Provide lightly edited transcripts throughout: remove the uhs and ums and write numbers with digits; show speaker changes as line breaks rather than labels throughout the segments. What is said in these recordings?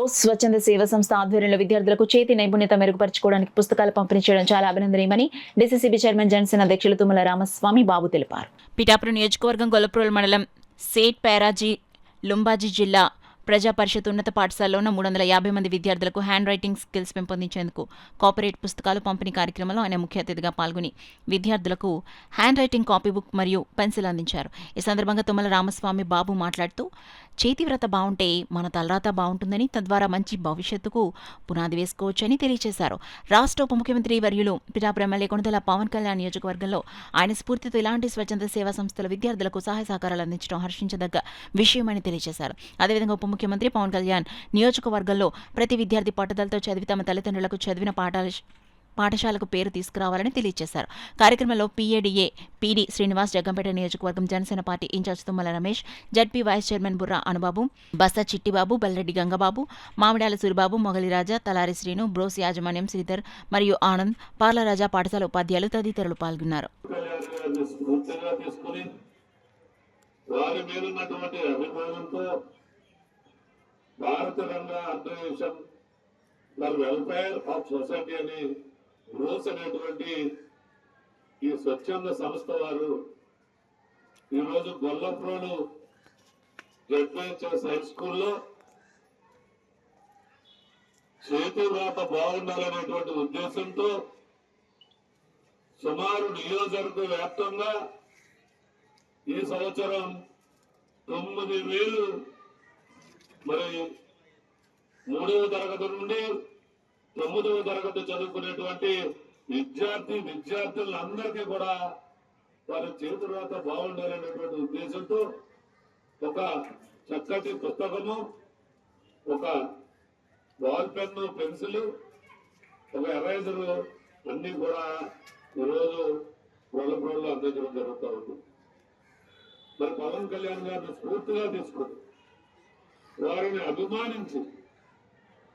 Rose స్వచ్ఛంద సేవా సంస్థ ఆధ్వర్యంలో విద్యార్థులకు చేతి నైపుణ్యత మెరుగుపరచుకోవడానికి పుస్తకాలు పంపిణీ చేయడం చాలా అభినందనీయమని డీసీసీబీ చైర్మన్ జనసేన అధ్యక్షులు తుమ్మల రామస్వామి బాబు తెలిపారు. పిఠాపురం నియోజకవర్గం గొల్లప్రోలు మండలం సేట్ పేరాజీ లుంబాజీ జిల్లా ప్రజా పరిషత్ ఉన్నత పాఠశాలలో ఉన్న 350 మంది విద్యార్థులకు హ్యాండ్ రైటింగ్ స్కిల్స్ పెంపొందించేందుకు కాపీరైట్ పుస్తకాలు పంపిణీ కార్యక్రమంలో ఆయన ముఖ్య అతిథిగా పాల్గొని విద్యార్థులకు హ్యాండ్ రైటింగ్ కాపీ బుక్ మరియు పెన్సిల్ అందించారు. ఈ సందర్భంగా తుమ్మల రామస్వామి బాబు మాట్లాడుతూ చేతివ్రత బాగుంటే మన తలరాత బాగుంటుందని, తద్వారా మంచి భవిష్యత్తుకు పునాది వేసుకోవచ్చని తెలియజేశారు. రాష్ట్ర ఉప ముఖ్యమంత్రి వర్యులు పిఠాపురం ఎమ్మెల్యే కొణిదెల పవన్ కళ్యాణ్ నియోజకవర్గంలో ఆయన స్ఫూర్తితో ఇలాంటి స్వచ్ఛంద సేవా సంస్థల విద్యార్థులకు సహాయ సహకారాలు అందించడం హర్షించదగ్గ విషయమని తెలియజేశారు. అదేవిధంగా ఉప ముఖ్యమంత్రి పవన్ కళ్యాణ్ నియోజకవర్గంలో ప్రతి విద్యార్థి పట్టుదలతో చదివి తమ తల్లిదండ్రులకు చదివిన పాఠశాలకు పేరు తీసుకురావాలని తెలియజేశారు. కార్యక్రమంలో పీఏడీఏ పీడీ శ్రీనివాస్, జగ్గంపేట నియోజకవర్గం Janasena party in-charge Tummala Ramesh, ZP vice chairman Burra Anubabu, Bassa Chittibabu, Balreddy Gangababu, Mamidala Suribabu, Mogaliraja, Talari Srinu, bros యాజమాన్యం శ్రీధర్ మరియు ఆనంద్, పార్లరాజా పాఠశాల ఉపాధ్యాయులు తదితరులు పాల్గొన్నారు.
Bharat Ranga organization for welfare of society అని రోస్ అనేటువంటి ఈ స్వచ్ఛంద సంస్థ వారు ఈరోజు గొల్లప్రోలు జడ్పిహెచ్ఎస్ హై స్కూల్లో చేతి వ్రాత బాగుండాలనేటువంటి ఉద్దేశంతో సుమారు నియోజకవర్గ వ్యాప్తంగా ఈ సంవత్సరం 9,000 మరి 3వ తరగతి నుండి 9వ తరగతి చదువుకునేటువంటి విద్యార్థులందరికీ కూడా వారి చేతురాత బాగుండాలనేటువంటి ఉద్దేశంతో ఒక చక్కటి పుస్తకము, ఒక బాల్ పెన్ను, పెన్సిల్, ఒక ఎరేజరు అన్ని కూడా ఈరోజు గొల్లప్రోలులో అందించడం జరుగుతూ ఉంది. మరి పవన్ కళ్యాణ్ గారిని స్ఫూర్తిగా తీసుకుంది, వారిని అభిమానించి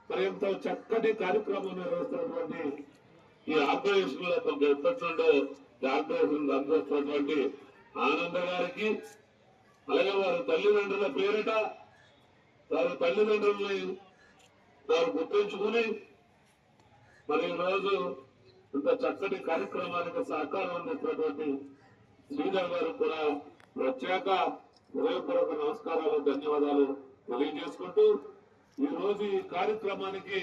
మరి ఎంతో చక్కటి కార్యక్రమం నిర్వహిస్తున్నటువంటి ఈ ఆర్గనైజేషన్ లో ఎప్పటి నుండో ఆర్గనైజేషన్ అందజేస్తున్నటువంటి ఆనంద గారికి, అలాగే వారి తల్లిదండ్రుల పేరిట వారి తల్లిదండ్రుల్ని వారు గుర్తుంచుకుని మరి ఈరోజు ఇంత చక్కటి కార్యక్రమానికి సహకారం అందిస్తున్నటువంటి శ్రీధర్ గారు కూడా ప్రత్యేక హృదయపూర్వక నమస్కారాలు, ధన్యవాదాలు తెలియజేసుకుంటూ ఈ రోజు ఈ కార్యక్రమానికి